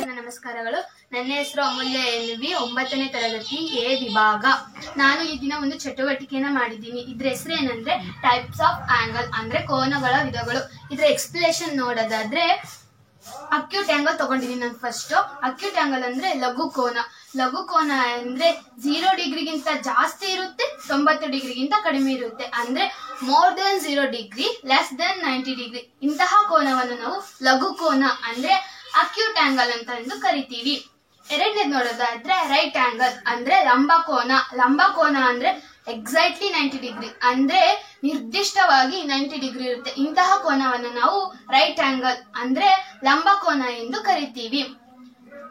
ನನ್ನ ನಮಸ್ಕಾರಗಳು. ನನ್ನ ಹೆಸರು ಅಮೂಲ್ಯ ಎನ್ವಿ, 9ನೇ ತರಗತಿ ಎ ವಿಭಾಗ. ನಾನು ಈ ದಿನ ಒಂದು ಚಟುವಟಿಕೆಯನ್ನು ಮಾಡಿದ್ದೀನಿ. ಇದ್ರ ಹೆಸರು ಏನಂದ್ರೆ ಟೈಪ್ಸ್ ಆಫ್ ಆಂಗಲ್, ಅಂದ್ರೆ ಕೋನಗಳ ವಿಧಗಳು. ಇದ್ರ ಎಕ್ಸ್ಪ್ಲೇಷನ್ ನೋಡೋದಾದ್ರೆ ಅಕ್ಯೂಟ್ ಆಂಗಲ್ ತಗೊಂಡಿದ್ದೀನಿ. ನಾನು ಫಸ್ಟ್ ಅಕ್ಯೂಟ್ ಆಂಗಲ್ ಅಂದ್ರೆ ಲಘು ಕೋನ. ಲಘು ಕೋನ ಅಂದ್ರೆ 0 ಡಿಗ್ರಿಗಿಂತ ಜಾಸ್ತಿ ಇರುತ್ತೆ, 90 ಡಿಗ್ರಿಗಿಂತ ಕಡಿಮೆ ಇರುತ್ತೆ. ಅಂದ್ರೆ more than 0 degree, less than 90 degree. ಇಂತಹ ಕೋನವನ್ನು ನಾವು ಲಘು ಕೋನ ಅಂದ್ರೆ ಅಕ್ಯೂಟ್ ಆಂಗಲ್ ಅಂತ ಎಂದು ಕರಿತೀವಿ. ಎರಡನೇದು ನೋಡೋದಾದ್ರೆ ರೈಟ್ ಆಂಗಲ್ ಅಂದ್ರೆ ಲಂಬ ಕೋನ. ಲಂಬ ಕೋನ ಅಂದ್ರೆ ಎಕ್ಸಾಕ್ಟ್ಲಿ 90 ಡಿಗ್ರಿ, ಅಂದ್ರೆ ನಿರ್ದಿಷ್ಟವಾಗಿ 90 ಡಿಗ್ರಿ ಇರುತ್ತೆ. ಇಂತಹ ಕೋನವನ್ನು ನಾವು ರೈಟ್ ಆಂಗಲ್ ಅಂದ್ರೆ ಲಂಬ ಕೋನ ಎಂದು ಕರಿತೀವಿ.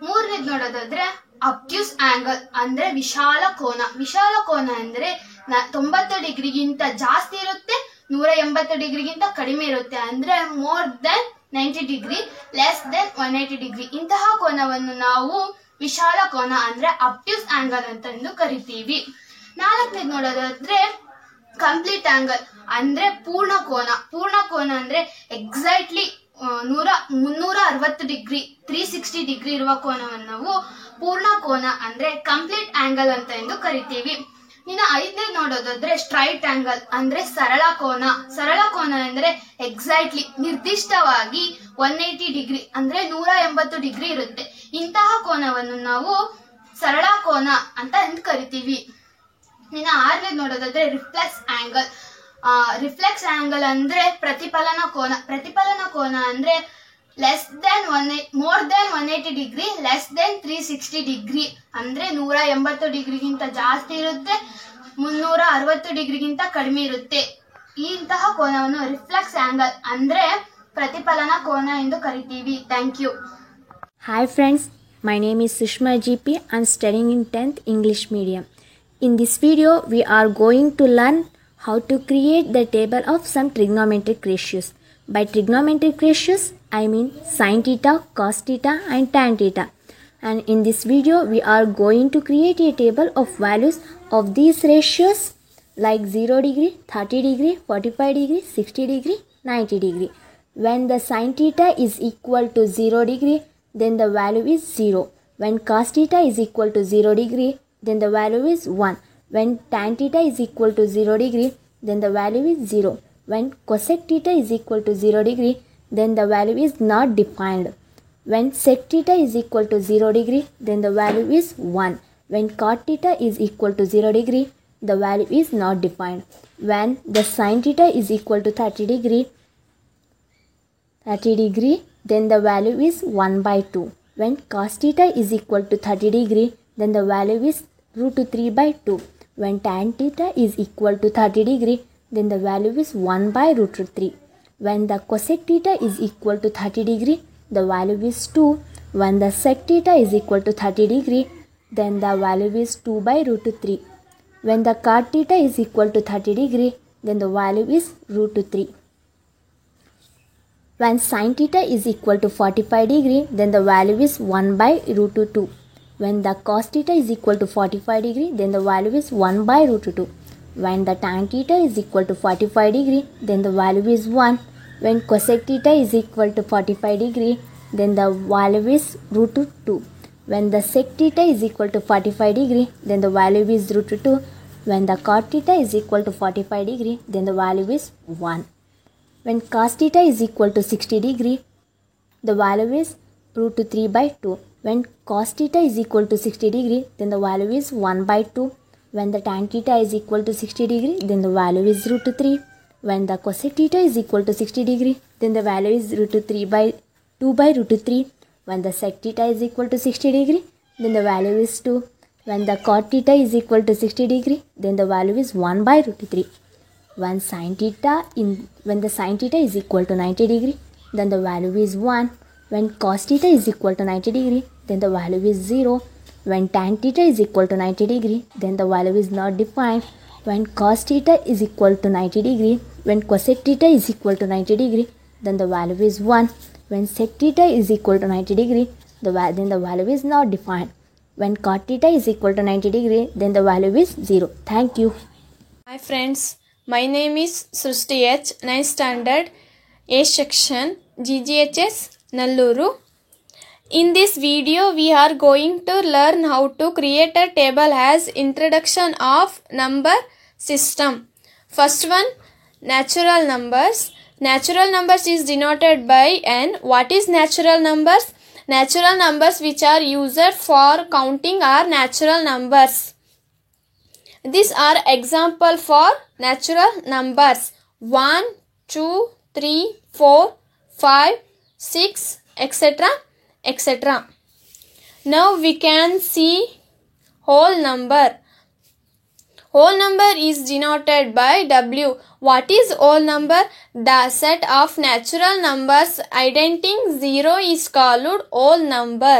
ಮೂರನೇದು ನೋಡೋದಾದ್ರೆ ಅಬ್ಟ್ಯೂಸ್ ಆಂಗಲ್ ಅಂದ್ರೆ ವಿಶಾಲ ಕೋನ. ವಿಶಾಲ ಕೋನ ಅಂದ್ರೆ 90 ಡಿಗ್ರಿಗಿಂತ ಜಾಸ್ತಿ ಇರುತ್ತೆ, 180 ಡಿಗ್ರಿಗಿಂತ ಕಡಿಮೆ ಇರುತ್ತೆ. ಅಂದ್ರೆ more than 90 degree, less than 180 degree. ಇಂತಹ ಕೋನವನ್ನು ನಾವು ವಿಶಾಲ ಕೋನ ಅಂದ್ರೆ ಅಬ್ಟ್ಯೂಸ್ ಆಂಗಲ್ ಅಂತ ಕರಿತೀವಿ. ನಾಲ್ಕನೇದು ನೋಡೋದಾದ್ರೆ ಕಂಪ್ಲೀಟ್ ಆಂಗಲ್ ಅಂದ್ರೆ ಪೂರ್ಣ ಕೋನ. ಪೂರ್ಣ ಕೋನ ಅಂದ್ರೆ ಎಕ್ಸಾಕ್ಟ್ಲಿ 360 ಡಿಗ್ರಿ, 360 ಡಿಗ್ರಿ ಇರುವ ಕೋನವನ್ನು ನಾವು ಪೂರ್ಣ ಕೋನ ಅಂದ್ರೆ ಕಂಪ್ಲೀಟ್ ಆಂಗಲ್ ಅಂತ ಎಂದು ಕರಿತೀವಿ. ಇನ್ನು ಐದನೇ ನೋಡೋದಾದ್ರೆ ಸ್ಟ್ರೈಟ್ ಆಂಗಲ್ ಅಂದ್ರೆ ಸರಳ ಕೋನ. ಸರಳ ಕೋನ ಅಂದ್ರೆ ಎಕ್ಸಾಕ್ಟ್ಲಿ ನಿರ್ದಿಷ್ಟವಾಗಿ 180 ಡಿಗ್ರಿ ಅಂದ್ರೆ 180 ಡಿಗ್ರಿ ಇರುತ್ತೆ. ಇಂತಹ ಕೋನವನ್ನು ನಾವು ಸರಳ ಕೋನ ಅಂತ ಕರಿತೀವಿ. ಇನ್ನು ಆರನೇದು ನೋಡೋದಾದ್ರೆ ರಿಫ್ಲೆಕ್ಸ್ ಆಂಗಲ್. ರಿಫ್ಲೆಕ್ಸ್ ಆಂಗಲ್ ಅಂದ್ರೆ ಪ್ರತಿಫಲನ ಕೋನ. ಪ್ರತಿಫಲನ ಕೋನ ಅಂದ್ರೆ more than 180 degree, less than 360 degree. ಅಂದ್ರೆ 180 ಡಿಗ್ರಿಗಿಂತ ಜಾಸ್ತಿ ಇರುತ್ತೆ, 360 ಡಿಗ್ರಿಗಿಂತ ಕಡಿಮೆ ಇರುತ್ತೆ. ಇಂತಹ ಕೋನವನ್ನು ರಿಫ್ಲೆಕ್ಸ್ ಆಂಗಲ್ ಅಂದ್ರೆ ಪ್ರತಿಫಲನ ಕೋನ ಎಂದು ಕರಿತೀವಿ. Thank you. Hi friends, my name is Sushma GP. I'm studying in 10th English medium. In this video, we are going to learn how to create the table of some trigonometric ratios. By trigonometric ratios, I mean sin theta, cos theta and tan theta. And in this video, we are going to create a table of values of these ratios like 0 degree, 30 degree, 45 degree, 60 degree, 90 degree. When the sin theta is equal to 0 degree, then the value is 0. When cos theta is equal to 0 degree, then the value is 1. When tan theta is equal to 0 degree, then the value is 0. When cosec theta is equal to 0 degree, then the value is not defined. When sec theta is equal to 0 degree, then the value is 1. When cot theta is equal to 0 degree, the value is not defined. When the sin theta is equal to 30 degree, then the value is 1 by 2. When cos theta is equal to 30 degree, then the value is root 3 by 2. When tan theta is equal to 30 degree, then the value is 1 by root 3. When the cosec theta is equal to 30 degree, the value is 2. When the sec theta is equal to 30 degree, then the value is 2 by root 3. When the cot theta is equal to 30 degree, then the value is root 3. When sin theta is equal to 45 degree, then the value is 1 by root 2. When the cos theta is equal to 45 degree, then the value is 1 by root 2. When the tan theta is equal to 45 degree, then the value is 1. When cosec theta is equal to 45 degree, then the value is root 2. When the sec theta is equal to 45 degree, then the value is root 2. When the cot theta is equal to 45 degree, then the value is 1. When cos theta is equal to 60 degree, the value is root 3 by 2. When cos theta is equal to 60 degree, then the value is 1 by 2. When the tan theta is equal to 60 degree, then the value is root 3. When the cosec theta is equal to 60 degree, then the value is root 3 by 2 by root 3. When the sec theta is equal to 60 degree, then the value is 2. When the cot theta is equal to 60 degree, then the value is 1 by root 3. When the sin theta is equal to 90 degree, then the value is 1. When cos theta is equal to 90 degree, then the value is 0. When tan theta is equal to 90 degree, then the value is not defined. When cos theta is equal to 90 degree, when cosec theta is equal to 90 degree, then the value is 1. When sec theta is equal to 90 degree, then the value is not defined. When cot theta is equal to 90 degree, then the value is 0. Thank you. Hi friends, my name is Srushti H, 9th standard, A section, GGHS, Nalluru. In this video, we are going to learn how to create a table as introduction of number system. First one, natural numbers. Natural numbers is denoted by n. What is natural numbers? Natural numbers which are used for counting are natural numbers. These are example for natural numbers: 1, 2, 3, 4, 5, 6, etc. etc. Now we can see whole number. Whole number is denoted by W. What is whole number? The set of natural numbers identing 0 is called whole number.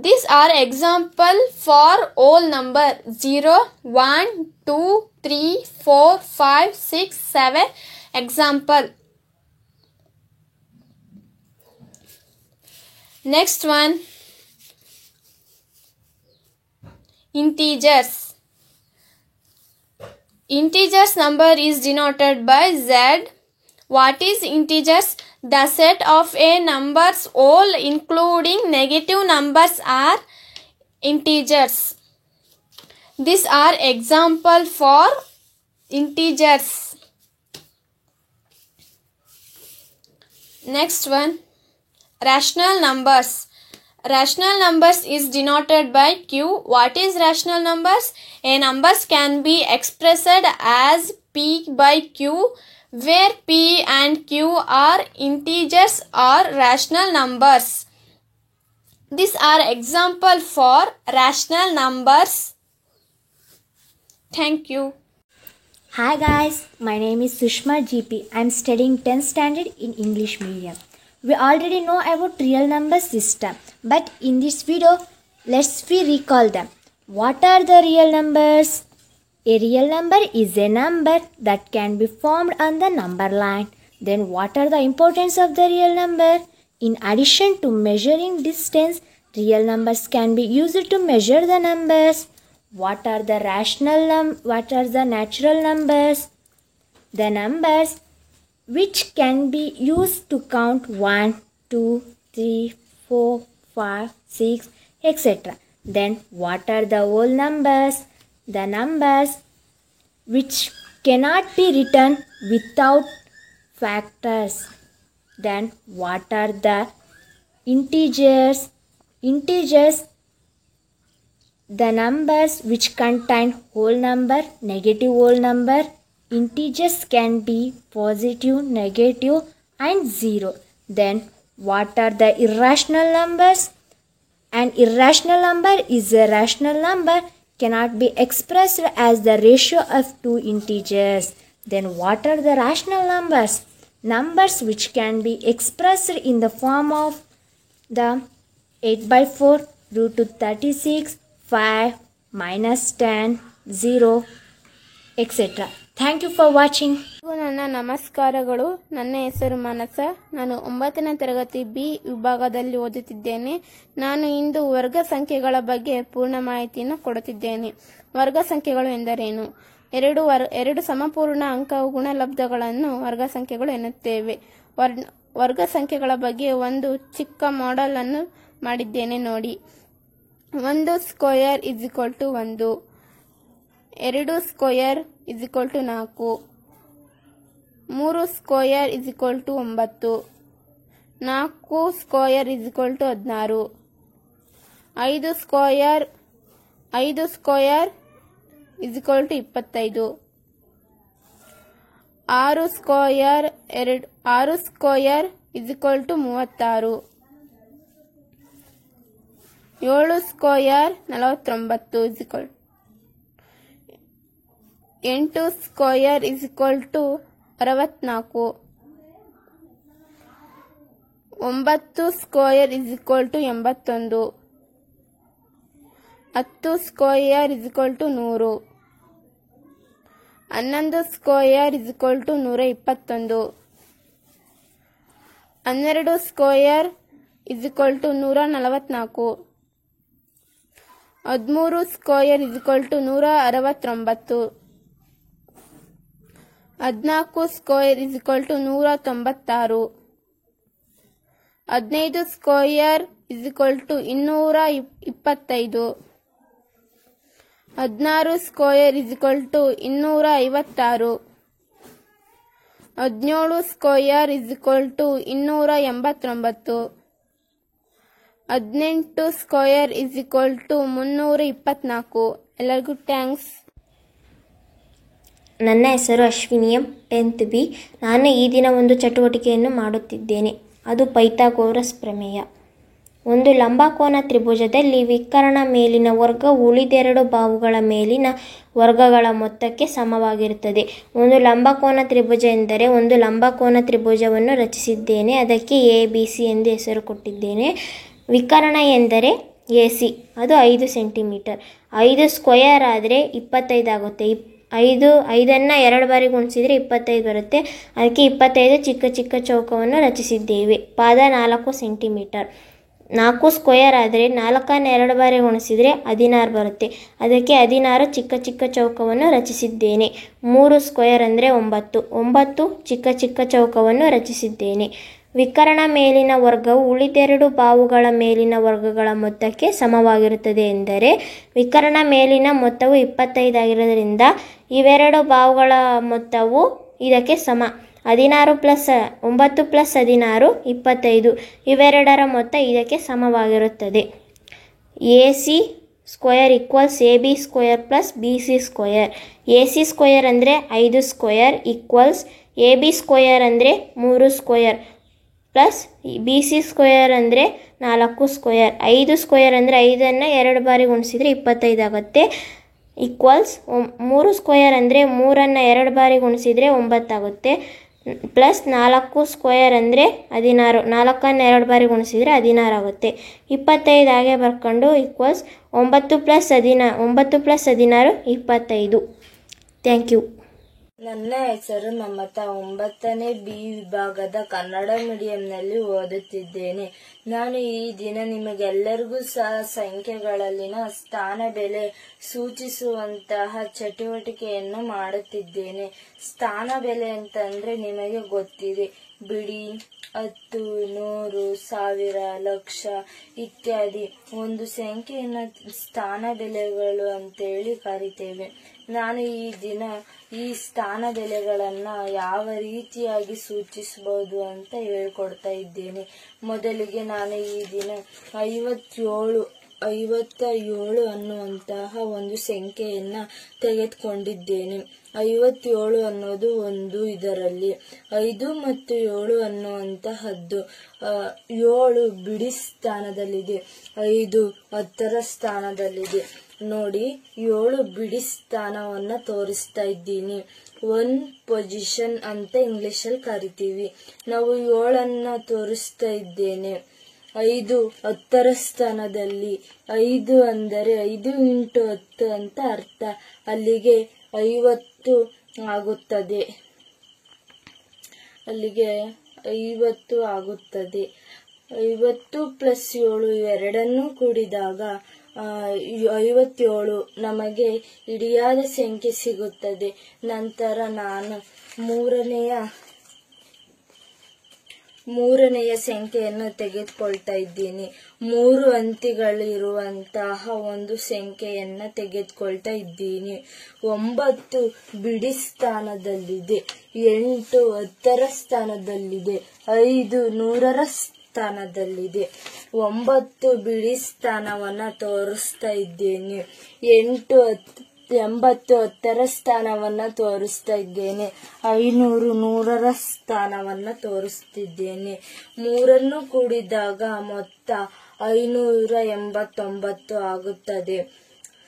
These are example for whole number: 0, 1, 2, 3, 4, 5, 6, 7. Example. Next one, integers. Integers number is denoted by Z. What is integers? The set of a numbers whole including negative numbers are integers. These are example for integers. Next one, rational numbers. Rational numbers is denoted by Q. What is rational numbers? A numbers can be expressed as P by Q, where P and Q are integers or rational numbers. These are example for rational numbers. Thank you. Hi guys, my name is Sushma GP. I am studying 10th standard in English medium. We already know about real number system, but in this video, let's recall them. What are the real numbers? A real number is a number that can be formed on the number line. Then what are the importance of the real number? In addition to measuring distance, real numbers can be used to measure the numbers. What are the natural numbers? The numbers which can be used to count 1, 2, 3, 4, 5, 6, etc. Then what are the whole numbers? The numbers which cannot be written without factors. Then what are the integers? Integers, the numbers which contain whole number, negative whole number. Integers can be positive, negative and 0. Then what are the irrational numbers? An irrational number is a rational number, cannot be expressed as the ratio of two integers. Then what are the rational numbers? Numbers which can be expressed in the form of the 8/4, √36, 5, -10, 0, etc. Thank you for watching. ನನ್ನ ನಮಸ್ಕಾರಗಳು. ನನ್ನ ಹೆಸರು ಮಾನಸ. ನಾನು 9ನೇ ತರಗತಿ B ವಿಭಾಗದಲ್ಲಿ ಓದುತ್ತಿದ್ದೇನೆ. ನಾನು ಇಂದು ವರ್ಗ ಸಂಖ್ಯೆಗಳ ಬಗ್ಗೆ ಪೂರ್ಣ ಮಾಹಿತಿಯನ್ನು ಕೊಡುತ್ತಿದ್ದೇನೆ. ವರ್ಗ ಸಂಖ್ಯೆಗಳು ಎಂದರೇನು? ಎರಡು ಸಮಪೂರ್ಣ ಅಂಕ ಗುಣಲಬ್ಧಗಳನ್ನು ವರ್ಗ ಸಂಖ್ಯೆಗಳು ಎನ್ನುತ್ತೇವೆ. ವರ್ಗ ಸಂಖ್ಯೆಗಳ ಬಗ್ಗೆ ಒಂದು ಚಿಕ್ಕ ಮಾಡೆಲ್ ಅನ್ನು ಮಾಡಿದ್ದೇನೆ ನೋಡಿ. 1 square = 1, 2 square = 4, 3 square = 9, 4 square = 16, 5 square = 25, 6 square = 36, 7 square 49, 8 square = 64, 9 square = 81, 10 square = 100, 11 square = 121, 12 square = 144, 13 square = 169, 14 square = 196, 15 square 225. 16 square = 256. 17 square = 289. 18 square = 324. ಎಲ್ಲರಿಗೂ ಥ್ಯಾಂಕ್ಸ್. ನನ್ನ ಹೆಸರು ಅಶ್ವಿನಿ ಎಂ, 10th B. ನಾನು ಈ ದಿನ ಒಂದು ಚಟುವಟಿಕೆಯನ್ನು ಮಾಡುತ್ತಿದ್ದೇನೆ. ಅದು ಪೈಥಾಗೋರಸ್ ಪ್ರಮೇಯ. ಒಂದು ಲಂಬಕೋನ ತ್ರಿಭುಜದಲ್ಲಿ ವಿಕರ್ಣ ಮೇಲಿನ ವರ್ಗ ಉಳಿದೆರಡು ಬಾಹುಗಳ ಮೇಲಿನ ವರ್ಗಗಳ ಮೊತ್ತಕ್ಕೆ ಸಮವಾಗಿರುತ್ತದೆ. ಒಂದು ಲಂಬಕೋನ ತ್ರಿಭುಜ ಎಂದರೆ ಒಂದು ಲಂಬಕೋನ ತ್ರಿಭುಜವನ್ನು ರಚಿಸಿದ್ದೇನೆ. ಅದಕ್ಕೆ ABC ಎಂದು ಹೆಸರು ಕೊಟ್ಟಿದ್ದೇನೆ. ವಿಕರ್ಣ ಎಂದರೆ AC, ಅದು 5 ಸೆಂಟಿಮೀಟರ್. 5 ಸ್ಕ್ವೇರ್ ಆದರೆ 25 ಆಗುತ್ತೆ. 5ನ್ನು 2 ಬಾರಿ ಗುಣಿಸಿದರೆ 25 ಬರುತ್ತೆ. ಅದಕ್ಕೆ 25 ಚಿಕ್ಕ ಚಿಕ್ಕ ಚೌಕವನ್ನು ರಚಿಸಿದ್ದೇವೆ. ಪಾದ 4 ಸೆಂಟಿಮೀಟರ್. 4 ಸ್ಕ್ವೇರ್ ಆದರೆ 4ನ್ನು 2 ಬಾರಿ ಗುಣಿಸಿದರೆ 16 ಬರುತ್ತೆ. ಅದಕ್ಕೆ 16 ಚಿಕ್ಕ ಚಿಕ್ಕ ಚೌಕವನ್ನು ರಚಿಸಿದ್ದೇನೆ. 3 ಸ್ಕ್ವೇರ್ ಅಂದರೆ 9. 9 ಚಿಕ್ಕ ಚಿಕ್ಕ ಚೌಕವನ್ನು ರಚಿಸಿದ್ದೇನೆ. ವಿಕರ್ಣ ಮೇಲಿನ ವರ್ಗವು ಉಳಿದೆರಡು ಬಾಹುಗಳ ಮೇಲಿನ ವರ್ಗಗಳ ಮೊತ್ತಕ್ಕೆ ಸಮವಾಗಿರುತ್ತದೆ ಎಂದರೆ ವಿಕರ್ಣ ಮೇಲಿನ ಮೊತ್ತವು 25 ಆಗಿರೋದ್ರಿಂದ ಇವೆರಡು ಬಾಹುಗಳ ಮೊತ್ತವು ಇದಕ್ಕೆ ಸಮ. 16 + 9 + 16 25. ಇವೆರಡರ ಮೊತ್ತ ಇದಕ್ಕೆ ಸಮವಾಗಿರುತ್ತದೆ. AC square = AB square + BC square. AC square ಅಂದರೆ 5 ಸ್ಕ್ವೇರ್ = AB ಸ್ಕ್ವೇರ್ ಅಂದರೆ 3 ಸ್ಕ್ವೇರ್ ಪ್ಲಸ್ BC ಸ್ಕ್ವೇರ್ ಅಂದರೆ 4 ಸ್ಕ್ವೇರ್. 5 ಸ್ಕ್ವೇರ್ ಅಂದರೆ 5ನ್ನು 2 ಬಾರಿ ಗುಣಿಸಿದರೆ 25 ಆಗುತ್ತೆ. =3 ಸ್ಕ್ವೇರ್ ಅಂದರೆ 3ನ್ನು 2 ಬಾರಿ ಗುಣಿಸಿದರೆ 9 ಆಗುತ್ತೆ. ಪ್ಲಸ್ 4 ಸ್ಕ್ವೇರ್ ಅಂದರೆ 16. 4ನ್ನು 2 ಬಾರಿ ಗುಣಿಸಿದರೆ 16 ಆಗುತ್ತೆ. 25 ಹಾಗೆ ಬರ್ಕೊಂಡು = 9 + 16 25. Thank you. ನನ್ನ ಹೆಸರು ಮಮತಾ. 9ನೇ B ವಿಭಾಗದ ಕನ್ನಡ ಮೀಡಿಯಂನಲ್ಲಿ ಓದುತ್ತಿದ್ದೇನೆ. ನಾನು ಈ ದಿನ ನಿಮಗೆಲ್ಲರಿಗೂ ಸಹ ಸಂಖ್ಯೆಗಳಲ್ಲಿನ ಸ್ಥಾನ ಬೆಲೆ ಸೂಚಿಸುವಂತಹ ಚಟುವಟಿಕೆಯನ್ನು ಮಾಡುತ್ತಿದ್ದೇನೆ. ಸ್ಥಾನ ಬೆಲೆ ಅಂತಂದ್ರೆ ನಿಮಗೆ ಗೊತ್ತಿದೆ, ಬಿಡಿ, 10, 100, 1000, ಲಕ್ಷ ಇತ್ಯಾದಿ ಒಂದು ಸಂಖ್ಯೆಯನ್ನು ಸ್ಥಾನ ಬೆಲೆಗಳು ಅಂತೇಳಿ ಕರಿತೇವೆ. ನಾನು ಈ ದಿನ ಈ ಸ್ಥಾನ ಬೆಲೆಗಳನ್ನ ಯಾವ ರೀತಿಯಾಗಿ ಸೂಚಿಸಬಹುದು ಅಂತ ಹೇಳ್ಕೊಡ್ತಾ ಇದ್ದೇನೆ. ಮೊದಲಿಗೆ ನಾನು ಈ ದಿನ 57 ಅನ್ನುವಂತಹ ಒಂದು ಸಂಖ್ಯೆಯನ್ನ ತೆಗೆದುಕೊಂಡಿದ್ದೇನೆ. 57 ಅನ್ನೋದು ಒಂದು ಇದರಲ್ಲಿ, 5 ಮತ್ತು 7 ಅನ್ನುವಂತಹದ್ದು 7 ಬಿಡಿ ಸ್ಥಾನದಲ್ಲಿದೆ, 5 10ರ ಸ್ಥಾನದಲ್ಲಿದೆ. ನೋಡಿ, 7 ಬಿಡಿ ಸ್ಥಾನವನ್ನ ತೋರಿಸ್ತಾ ಇದ್ದೀನಿ. 1 ಪೊಸಿಷನ್ ಅಂತ ಇಂಗ್ಲಿಷಲ್ಲಿ ಕರಿತೀವಿ. ನಾವು 7 ತೋರಿಸ್ತಾ ಇದ್ದೇನೆ. 5 10ರ ಸ್ಥಾನದಲ್ಲಿ. 5 ಅಂದರೆ 5 × 10 ಅಂತ ಅರ್ಥ. ಅಲ್ಲಿಗೆ 50 ಆಗುತ್ತದೆ. 50 + 7 ಇವೆರಡನ್ನೂ ಕೂಡಿದಾಗ 57 ನಮಗೆ ಇಡಿಯಾದ ಸಂಖ್ಯೆ ಸಿಗುತ್ತದೆ. ನಂತರ ನಾನು ಮೂರನೆಯ ಸಂಖ್ಯೆಯನ್ನು ತೆಗೆದುಕೊಳ್ತಾ ಇದ್ದೀನಿ. 3 ಅಂಕಿಗಳಿರುವಂತಹ ಒಂದು ಸಂಖ್ಯೆಯನ್ನ ತೆಗೆದುಕೊಳ್ತಾ ಇದ್ದೀನಿ. 9 ಬಿಡಿ ಸ್ಥಾನದಲ್ಲಿದೆ, 8 10ರ ಸ್ಥಾನದಲ್ಲಿದೆ, 5 100ರ ಸ್ಥಾನದಲ್ಲಿದೆ. 9 ಬಿಡಿ ಸ್ಥಾನವನ್ನ ತೋರಿಸ್ತಾ ಇದ್ದೇನೆ. 8 80 10ರ ಸ್ಥಾನವನ್ನ ತೋರಿಸ್ತಾ ಇದ್ದೇನೆ. 500 100ರ ಸ್ಥಾನವನ್ನ ತೋರಿಸ್ತಿದ್ದೇನೆ. ಮೂರನ್ನು ಕೂಡಿದಾಗ ಮೊತ್ತ 589 ಆಗುತ್ತದೆ.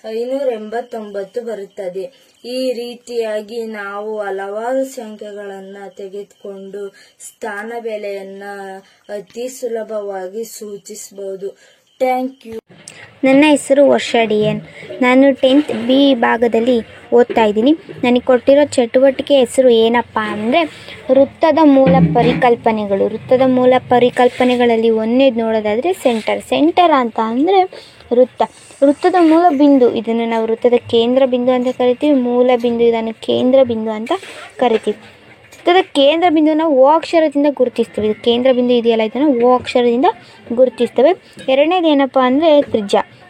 589 ಬರುತ್ತದೆ. ಈ ರೀತಿಯಾಗಿ ನಾವು ಹಲವಾರು ಸಂಖ್ಯೆಗಳನ್ನ ತೆಗೆದುಕೊಂಡು ಸ್ಥಾನ ಬೆಲೆಯನ್ನ ಅತಿ ಸುಲಭವಾಗಿ ಸೂಚಿಸಬಹುದು. Thank you. ನನ್ನ ಹೆಸರು ವರ್ಷಾ DN. ನಾನು 10th B ವಿಭಾಗದಲ್ಲಿ ಓದ್ತಾ ಇದ್ದೀನಿ. ನನಗೆ ಕೊಟ್ಟಿರೋ ಚಟುವಟಿಕೆ ಹೆಸರು ಏನಪ್ಪ ಅಂದರೆ ವೃತ್ತದ ಮೂಲ ಪರಿಕಲ್ಪನೆಗಳು. ವೃತ್ತದ ಮೂಲ ಪರಿಕಲ್ಪನೆಗಳಲ್ಲಿ ಒಂದೇದು ನೋಡೋದಾದರೆ ಸೆಂಟರ್ ಅಂತ ಅಂದರೆ ವೃತ್ತದ ಮೂಲ ಬಿಂದು, ಇದನ್ನು ನಾವು ವೃತ್ತದ ಕೇಂದ್ರ ಬಿಂದು ಅಂತ ಕರಿತೀವಿ. ಮೂಲ ಬಿಂದು, ಇದನ್ನು ಕೇಂದ್ರ ಬಿಂದು ಅಂತ ಕರಿತೀವಿ. ವೃತ್ತದ ಕೇಂದ್ರ ಬಿಂದುವನ್ನು ಓ ಅಕ್ಷರದಿಂದ ಗುರುತಿಸ್ತೇವೆ. ಇದು ಕೇಂದ್ರ ಬಿಂದು ಇದೆಯಲ್ಲ, ಇದನ್ನು ಓ ಅಕ್ಷರದಿಂದ ಗುರುತಿಸ್ತೇವೆ. ಎರಡನೇದು ಏನಪ್ಪ ಅಂದರೆ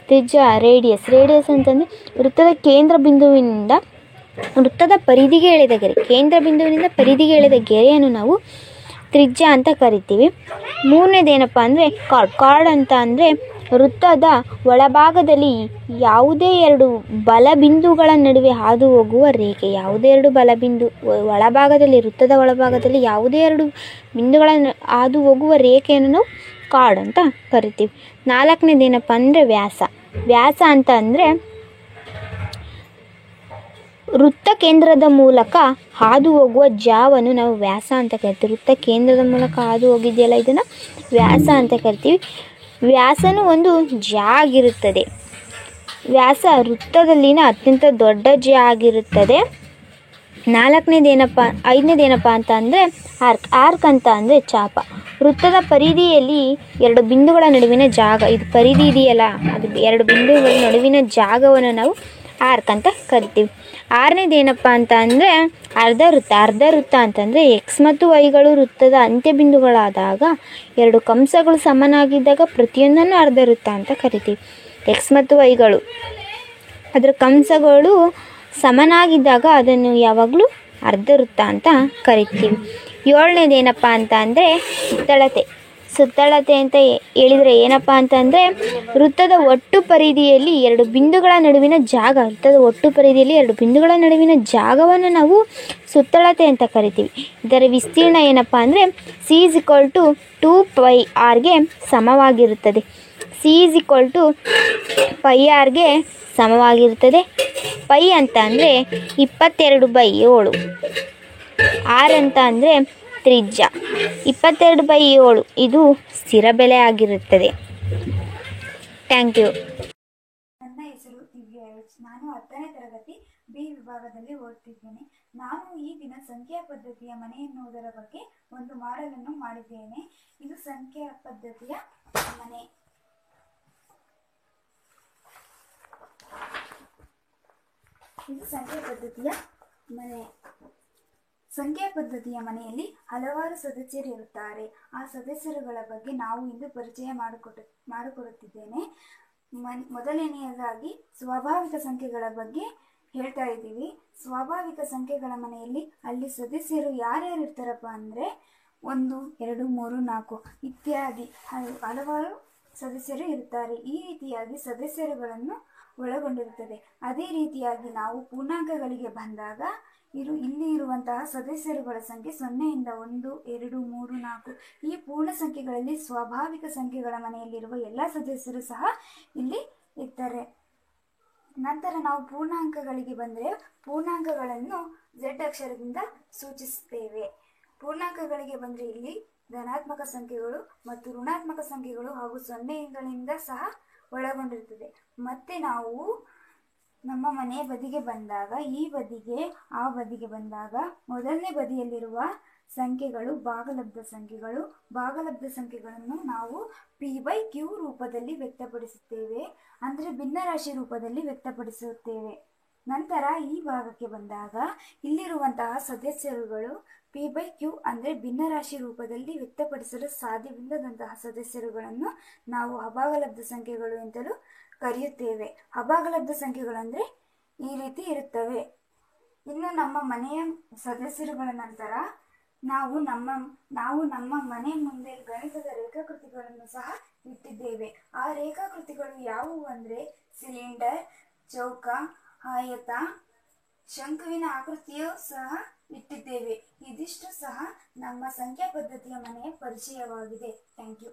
ತ್ರಿಜ್ಯ ರೇಡಿಯಸ್ ಅಂತಂದರೆ ವೃತ್ತದ ಕೇಂದ್ರ ಬಿಂದುವಿನಿಂದ ವೃತ್ತದ ಪರಿಧಿಗೆ ಎಳೆದ ಗೆರೆ, ಕೇಂದ್ರ ಬಿಂದುವಿನಿಂದ ಪರಿಧಿಗೆ ಎಳೆದ ಗೆರೆಯನ್ನು ನಾವು ತ್ರಿಜ್ಯ ಅಂತ ಕರಿತೀವಿ. ಮೂರನೇದು ಏನಪ್ಪ ಅಂದರೆ ಕಾರ್ಡ್ ಅಂತ ಅಂದರೆ ವೃತ್ತದ ಒಳಭಾಗದಲ್ಲಿ ಯಾವುದೇ ಎರಡು ಬಲಬಿಂದುಗಳ ನಡುವೆ ಹಾದು ಹೋಗುವ ರೇಖೆ. ಯಾವುದೇ ಎರಡು ಬಲಬಿಂದು ಒಳಭಾಗದಲ್ಲಿ, ವೃತ್ತದ ಒಳಭಾಗದಲ್ಲಿ ಯಾವುದೇ ಎರಡು ಬಿಂದುಗಳ ಹಾದು ಹೋಗುವ ರೇಖೆಯನ್ನು ನಾವು ಕಾರ್ಡ್ ಅಂತ ಕರಿತೀವಿ. ನಾಲ್ಕನೇದು ಏನಪ್ಪ ಅಂದರೆ ವ್ಯಾಸ ಅಂತ ಅಂದರೆ ವೃತ್ತ ಕೇಂದ್ರದ ಮೂಲಕ ಹಾದು ಹೋಗುವ ಜಾವನ್ನು ನಾವು ವ್ಯಾಸ ಅಂತ ಕರಿತೀವಿ. ವೃತ್ತ ಕೇಂದ್ರದ ಮೂಲಕ ಹಾದು ಹೋಗಿದೆಯಲ್ಲ, ಇದನ್ನು ವ್ಯಾಸ ಅಂತ ಕರಿತೀವಿ. ವ್ಯಾಸನೂ ಒಂದು ಜಾ ಆಗಿರುತ್ತದೆ. ವ್ಯಾಸ ವೃತ್ತದಲ್ಲಿನ ಅತ್ಯಂತ ದೊಡ್ಡ ಜಾ ಆಗಿರುತ್ತದೆ. ಐದನೇದೇನಪ್ಪ ಅಂತ ಅಂದರೆ ಆರ್ಕ್ ಅಂತ ಅಂದರೆ ಚಾಪ. ವೃತ್ತದ ಪರಿಧಿಯಲ್ಲಿ ಎರಡು ಬಿಂದುಗಳ ನಡುವಿನ ಜಾಗ, ಇದು ಪರಿಧಿ ಇದೆಯಲ್ಲ, ಅದು ಎರಡು ಬಿಂದುಗಳ ನಡುವಿನ ಜಾಗವನ್ನು ನಾವು ಆರ್ಕ್ ಅಂತ ಕರಿತೀವಿ. ಆರನೇದೇನಪ್ಪ ಅಂತ ಅಂದರೆ ಅರ್ಧ ವೃತ್ತ ಅಂತಂದರೆ ಎಕ್ಸ್ ಮತ್ತು ವೈಗಳು ವೃತ್ತದ ಅಂತ್ಯಬಿಂದುಗಳಾದಾಗ ಎರಡು ಕಂಸಗಳು ಸಮನಾಗಿದ್ದಾಗ ಪ್ರತಿಯೊಂದನ್ನು ಅರ್ಧ ವೃತ್ತ ಅಂತ ಕರಿತೀವಿ. ಎಕ್ಸ್ ಮತ್ತು ವೈಗಳು ಅದರ ಕಂಸಗಳು ಸಮನಾಗಿದ್ದಾಗ ಅದನ್ನು ಯಾವಾಗಲೂ ಅರ್ಧ ವೃತ್ತ ಅಂತ ಕರಿತೀವಿ. ಏಳನೇದೇನಪ್ಪ ಅಂತ ಅಂದರೆ ಸುತ್ತಳತೆ ಅಂತ ಹೇಳಿದರೆ ಏನಪ್ಪ ಅಂತಂದರೆ ವೃತ್ತದ ಒಟ್ಟು ಪರಿಧಿಯಲ್ಲಿ ಎರಡು ಬಿಂದುಗಳ ನಡುವಿನ ಜಾಗ, ವೃತ್ತದ ಒಟ್ಟು ಪರಿಧಿಯಲ್ಲಿ ಎರಡು ಬಿಂದುಗಳ ನಡುವಿನ ಜಾಗವನ್ನು ನಾವು ಸುತ್ತಳತೆ ಅಂತ ಕರಿತೀವಿ. ಇದರ ವಿಸ್ತೀರ್ಣ ಏನಪ್ಪ ಅಂದರೆ C=2πrಗೆ ಸಮವಾಗಿರುತ್ತದೆ. C=πrಗೆ ಸಮವಾಗಿರುತ್ತದೆ. ಪೈ ಅಂತ ಅಂದರೆ 22/7. ಆರ್ ಅಂತ ಅಂದರೆ ತ್ರಿಜ್ಯ. 22/7 ಇದು ಸ್ಥಿರ ಬೆಲೆ ಆಗಿರುತ್ತದೆ. Thank you. ನನ್ನ ಹೆಸರು ದಿವ್ಯಾ ಎಚ್. ನಾನು 10ನೇ ತರಗತಿ ಬಿ ವಿಭಾಗದಲ್ಲಿ ಓದ್ತಿದ್ದೇನೆ. ನಾನು ಈ ದಿನ ಸಂಖ್ಯಾ ಪದ್ಧತಿಯ ಮನೆ ಎನ್ನುವುದರ ಬಗ್ಗೆ ಒಂದು ಮಾಡಲನ್ನು ಮಾಡಿದ್ದೇನೆ. ಇದು ಸಂಖ್ಯಾ ಪದ್ಧತಿಯ ಮನೆ. ಸಂಖ್ಯಾ ಪದ್ಧತಿಯ ಮನೆಯಲ್ಲಿ ಹಲವಾರು ಸದಸ್ಯರಿರುತ್ತಾರೆ. ಆ ಸದಸ್ಯರುಗಳ ಬಗ್ಗೆ ನಾವು ಇಂದು ಪರಿಚಯ ಮಾಡಿಕೊಡುತ್ತಿದ್ದೇನೆ. ಮೊದಲನೆಯದಾಗಿ ಸ್ವಾಭಾವಿಕ ಸಂಖ್ಯೆಗಳ ಬಗ್ಗೆ ಹೇಳ್ತಾ ಇದ್ದೀವಿ. ಸ್ವಾಭಾವಿಕ ಸಂಖ್ಯೆಗಳ ಮನೆಯಲ್ಲಿ ಅಲ್ಲಿ ಸದಸ್ಯರು ಯಾರ್ಯಾರು ಇರ್ತಾರಪ್ಪ ಅಂದರೆ 1, 2, 3, 4 ಇತ್ಯಾದಿ ಹಲವಾರು ಸದಸ್ಯರು ಇರುತ್ತಾರೆ. ಈ ರೀತಿಯಾಗಿ ಸದಸ್ಯರುಗಳನ್ನು ಒಳಗೊಂಡಿರುತ್ತದೆ. ಅದೇ ರೀತಿಯಾಗಿ ನಾವು ಪೂರ್ಣಾಂಕಗಳಿಗೆ ಬಂದಾಗ ಇಲ್ಲಿ ಇರುವಂತಹ ಸದಸ್ಯರುಗಳ ಸಂಖ್ಯೆ 0ಇಂದ 1, 2, 3, 4 ಈ ಪೂರ್ಣ ಸಂಖ್ಯೆಗಳಲ್ಲಿ ಸ್ವಾಭಾವಿಕ ಸಂಖ್ಯೆಗಳ ಮನೆಯಲ್ಲಿರುವ ಎಲ್ಲ ಸದಸ್ಯರು ಸಹ ಇಲ್ಲಿ ಇರ್ತಾರೆ. ನಂತರ ನಾವು ಪೂರ್ಣಾಂಕಗಳಿಗೆ ಬಂದರೆ ಪೂರ್ಣಾಂಕಗಳನ್ನು Z ಅಕ್ಷರದಿಂದ ಸೂಚಿಸುತ್ತೇವೆ. ಪೂರ್ಣಾಂಕಗಳಿಗೆ ಬಂದರೆ ಇಲ್ಲಿ ಧನಾತ್ಮಕ ಸಂಖ್ಯೆಗಳು ಮತ್ತು ಋಣಾತ್ಮಕ ಸಂಖ್ಯೆಗಳು ಹಾಗೂ 0ಗಳಿಂದ ಸಹ ಒಳಗೊಂಡಿರುತ್ತದೆ. ಮತ್ತೆ ನಾವು ನಮ್ಮ ಮನೆಯ ಬದಿಗೆ ಬಂದಾಗ ಈ ಬದಿಗೆ ಆ ಬದಿಗೆ ಬಂದಾಗ ಮೊದಲನೇ ಬದಿಯಲ್ಲಿರುವ ಸಂಖ್ಯೆಗಳು ಭಾಗಲಬ್ಧ ಸಂಖ್ಯೆಗಳು. ಭಾಗಲಬ್ಧ ಸಂಖ್ಯೆಗಳನ್ನು ನಾವು P/Q ರೂಪದಲ್ಲಿ ವ್ಯಕ್ತಪಡಿಸುತ್ತೇವೆ, ಅಂದರೆ ಭಿನ್ನರಾಶಿ ರೂಪದಲ್ಲಿ ವ್ಯಕ್ತಪಡಿಸುತ್ತೇವೆ. ನಂತರ ಈ ಭಾಗಕ್ಕೆ ಬಂದಾಗ ಇಲ್ಲಿರುವಂತಹ ಸದಸ್ಯರುಗಳು P/Q ಅಂದರೆ ಭಿನ್ನರಾಶಿ ರೂಪದಲ್ಲಿ ವ್ಯಕ್ತಪಡಿಸಲು ಸಾಧ್ಯವಿಲ್ಲದಂತಹ ಸದಸ್ಯರುಗಳನ್ನು ನಾವು ಅಭಾಗಲಬ್ಧ ಸಂಖ್ಯೆಗಳು ಎಂತಲೂ ಕರೆಯುತ್ತೇವೆ. ಅಭಾಗಲಬ್ಧ ಸಂಖ್ಯೆಗಳು ಅಂದರೆ ಈ ರೀತಿ ಇರುತ್ತವೆ. ಇನ್ನು ನಮ್ಮ ಮನೆಯ ಸದಸ್ಯರುಗಳ ನಂತರ ನಾವು ನಮ್ಮ ಮನೆ ಮುಂದೆ ಗಣಿತದ ರೇಖಾಕೃತಿಗಳನ್ನು ಸಹ ಇಟ್ಟಿದ್ದೇವೆ. ಆ ರೇಖಾಕೃತಿಗಳು ಯಾವುವು ಅಂದರೆ ಸಿಲಿಂಡರ್, ಚೌಕ, ಆಯತ, ಶಂಕುವಿನ ಆಕೃತಿಯೂ ಸಹ ಇಟ್ಟಿದ್ದೇವೆ. ಇದಿಷ್ಟು ಸಹ ನಮ್ಮ ಸಂಖ್ಯಾ ಪದ್ಧತಿಯ ಮನೆಯ ಪರಿಚಯವಾಗಿದೆ. Thank you.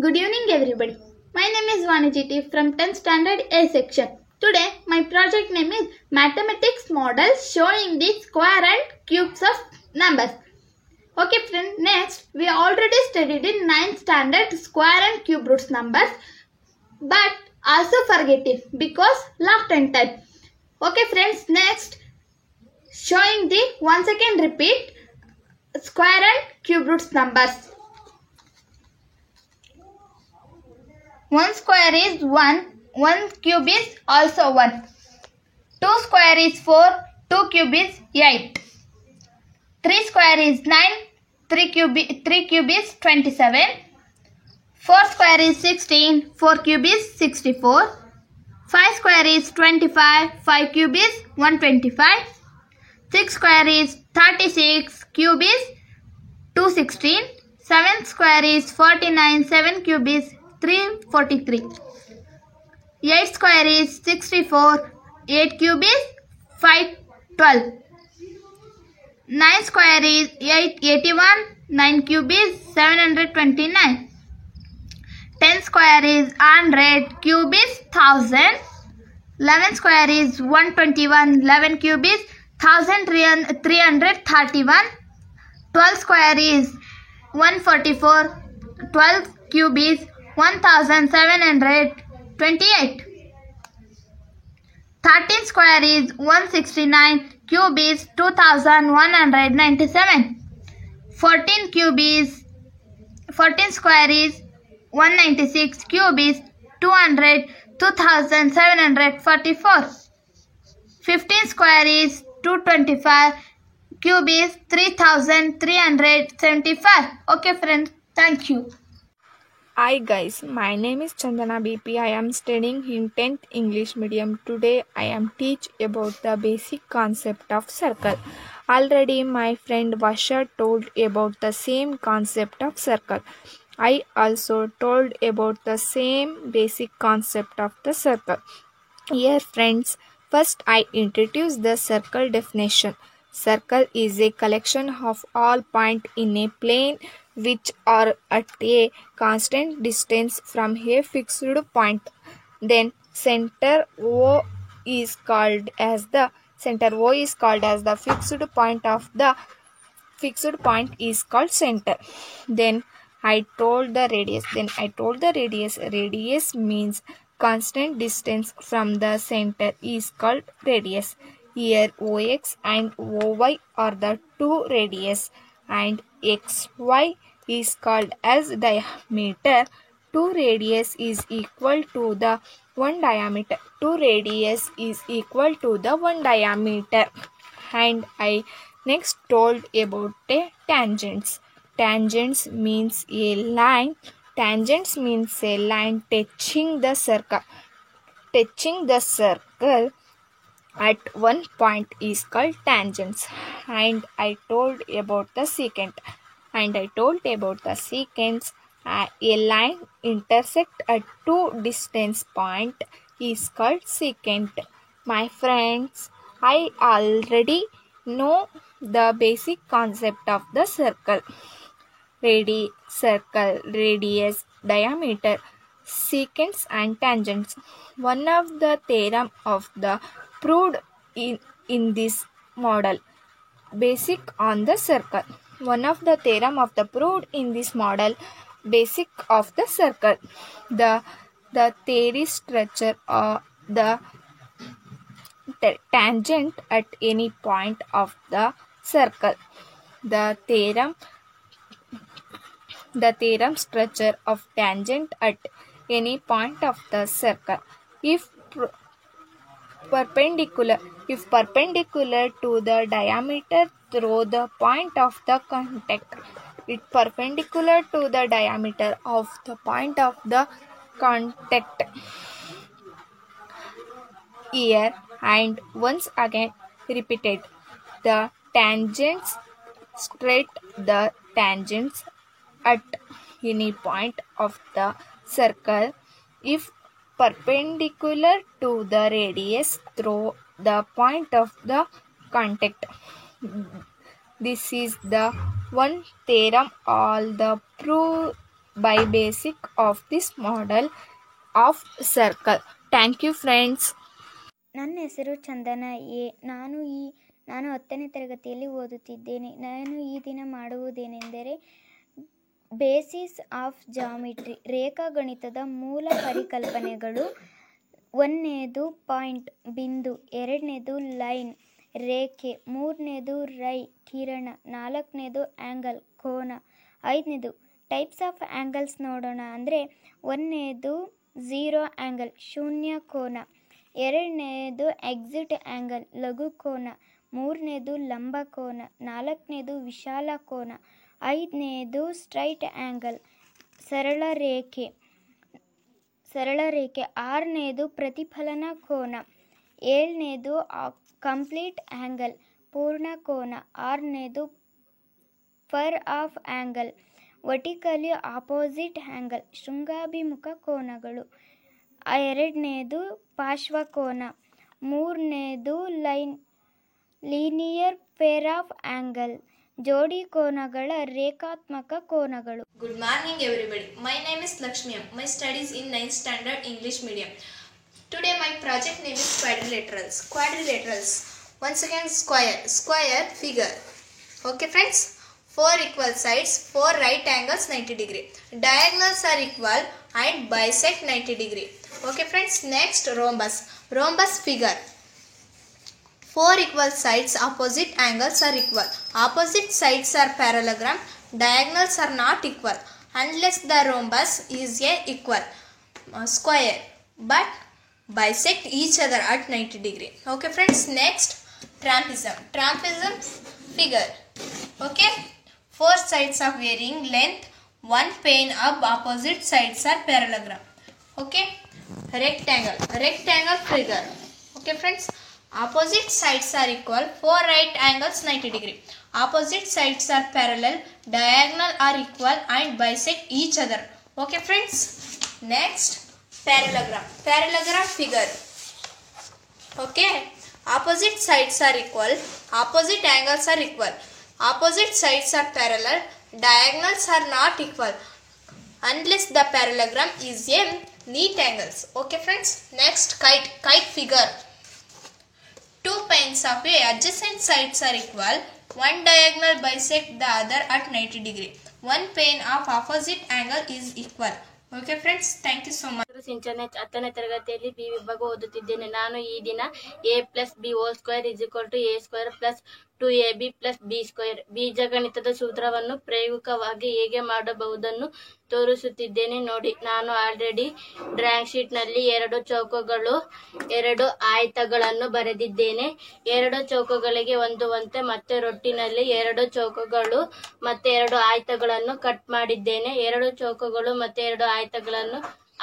Good evening everybody. My name is Vanijiti from 10th standard A section. Today my project name is Mathematics Model showing the square and cubes of numbers. Okay friends, next we already studied in 9th standard square and cube roots numbers, but also forget it because last time. Okay friends, next showing the once again repeat square and cube roots numbers. 1 square is 1, 1 cube is also 1. 2 square is 4, 2 cube is 8. 3 square is 9, 3 cube is 27, 4 square is 16, 4 cube is 64, 5 square is 25, 5 cube is 125, 6 square is 36, cube is 216, 7 square is 49, 7 cube is 343, 8 square is 64, 8 cube is 512, 9 square is 81, 9 cube is 729, 10 square is 100, cube is 1000, 11 square is 121, 11 cube is 1331, 12 square is 144, 12 cube is 1728, 13 square is 169, cube is 2197, 14 square is 196, cube is 2744, 15 square is 225, cube is 3375. Okay friends, thank you. Hi guys, my name is Chandana BP. I am studying in 10th English medium. Today I am teach about the basic concept of circle. Already my friend Vasha told about the same concept of circle. I also told about the same basic concept of the circle. Here friends, first I introduce the circle definition. Circle is a collection of all points in a plane which are at a constant distance from a fixed point. Then center O is called as the fixed point is called center. Then I told the radius. Radius means constant distance from the center is called radius. Here OX and OY are the two radius and XY is called as diameter. 2 radius is equal to the 1 diameter. 2 radius is equal to the 1 diameter. And I next told about the tangents. Tangents means a line. Tangents means a line touching the circle. At one point is called tangents. And I told about the secant. A line intersect at two distance point is called secant. My friends, I already know the basic concept of the circle. Radius, diameter, secants and tangents. One of the theorem of the proved in this model. Basic on the circle. One of the theorem of the proved in this model. Basic of the circle. The theory structure of the tangent at any point of the circle. The theorem structure of tangent at any point of the circle. If perpendicular to the diameter through the point of the contact. It perpendicular to the diameter of the point of the contact. Here and once again repeated. The tangents straight the tangents at any point of the circle if perpendicular to the radius through the point of the contact. This is the one theorem all the proved by basic of this model of circle. Thank you friends. ನನ್ನ ಹೆಸರು ಚಂದನ A. ನಾನು 10ನೇ ತರಗತಿಯಲ್ಲಿ ಓದುತ್ತಿದ್ದೇನೆ. ನಾನು ಈ ದಿನ ಮಾಡುವುದೇನೆಂದರೆ basis of geometry, ರೇಖಾಗಣಿತದ ಮೂಲ ಪರಿಕಲ್ಪನೆಗಳು. 1ನೇದು ಪಾಯಿಂಟ್, ಬಿಂದು. 2ನೇದು ಲೈನ್, ರೇಖೆ. 3ನೇದು ರೈ, ಕಿರಣ. 4ನೇದು ಆ್ಯಂಗಲ್, ಕೋನ. 5ನೇದು ಟೈಪ್ಸ್ ಆಫ್ ಆ್ಯಂಗಲ್ಸ್ ನೋಡೋಣ. ಅಂದರೆ 1ನೇದು ಝೀರೋ ಆ್ಯಂಗಲ್, ಶೂನ್ಯ ಕೋನ. 2ನೇದು ಎಕ್ಸಿಟ್ ಆ್ಯಂಗಲ್, ಲಘು ಕೋನ. ಮೂರನೇದು ಲಂಬಕೋನ, ನಾಲ್ಕನೇದು ವಿಶಾಲ ಕೋನ, ಐದನೇದು ಸ್ಟ್ರೈಟ್ ಆ್ಯಂಗಲ್ ಸರಳ ರೇಖೆ, ಆರನೇದು ಪ್ರತಿಫಲನ ಕೋನ, ಏಳನೇದು ಕಂಪ್ಲೀಟ್ ಆ್ಯಂಗಲ್ ಪೂರ್ಣ ಕೋನ, ಆರನೇದು pair of angle vertically opposite angle ಶೃಂಗಾಭಿಮುಖ ಕೋನಗಳು, ಎರಡನೇದು ಪಾರ್ಶ್ವಕೋನ, ಮೂರನೇದು ಲೀನಿಯರ್ ಪೇರ್ ಆಫ್ ಆ್ಯಂಗಲ್ ಜೋಡಿ ಕೋನಗಳ ರೇಖಾತ್ಮಕ ಕೋನಗಳು. Good morning everybody. My name is Lakshmi. My studies in 9th standard English medium. Today my project name is quadrilaterals. Quadrilaterals. Once again square figure. Okay friends? 4 equal sides, 4 right angles 90 degree. Diagonals are equal and bisect 90 degree. Okay friends? Next rhombus figure. 4 equal sides, opposite angles are equal. Opposite sides are parallelogram. Diagonals are not equal unless the rhombus is a equal square but bisect each other at 90 degree. Okay friends, next trapezium figure. Okay, 4 sides of varying length, 1 plane of opposite sides are parallelogram. Okay, rectangle figure. Okay friends, opposite sides are equal, 4 right angles 90 degree. Opposite sides are parallel, diagonal are equal and bisect each other. Okay friends, next parallelogram figure. Okay, opposite sides are equal, opposite angles are equal, opposite sides are parallel, diagonals are not equal unless the parallelogram is a neat angles. Okay friends, next kite figure. 2 planes of a adjacent sides are equal, one diagonal bisect the other at 90 degree. One plane of opposite angle is equal. Okay friends, thank you so much. ಸಿಂಚನ 10ನೇ ತರಗತಿಯಲ್ಲಿ B ವಿಭಾಗ ಓದುತ್ತಿದ್ದೇನೆ. ನಾನು ಈ ದಿನ a + b² = a² + 2ab + b². ಬೀಜಗಣಿತದ ಸೂತ್ರವನ್ನು ಪ್ರಾಯೋಗಿಕವಾಗಿ ಹೇಗೆ ಮಾಡಬಹುದನ್ನು ತೋರಿಸುತ್ತಿದ್ದೇನೆ ನೋಡಿ. ನಾನು ಆಲ್ರೆಡಿ ಡ್ರಾಯಿಂಗ್ ಶೀಟ್ನಲ್ಲಿ 2 ಚೌಕಗಳು 2 ಆಯತಗಳನ್ನು ಬರೆದಿದ್ದೇನೆ. 2 ಚೌಕಗಳಿಗೆ ಹೊಂದುವಂತೆ ಮತ್ತೆ ರೊಟ್ಟಿನಲ್ಲಿ 2 ಚೌಕಗಳು ಮತ್ತೆ 2 ಆಯತಗಳನ್ನು ಕಟ್ ಮಾಡಿದ್ದೇನೆ. 2 ಚೌಕಗಳು ಮತ್ತೆ 2 ಆಯತಗಳನ್ನು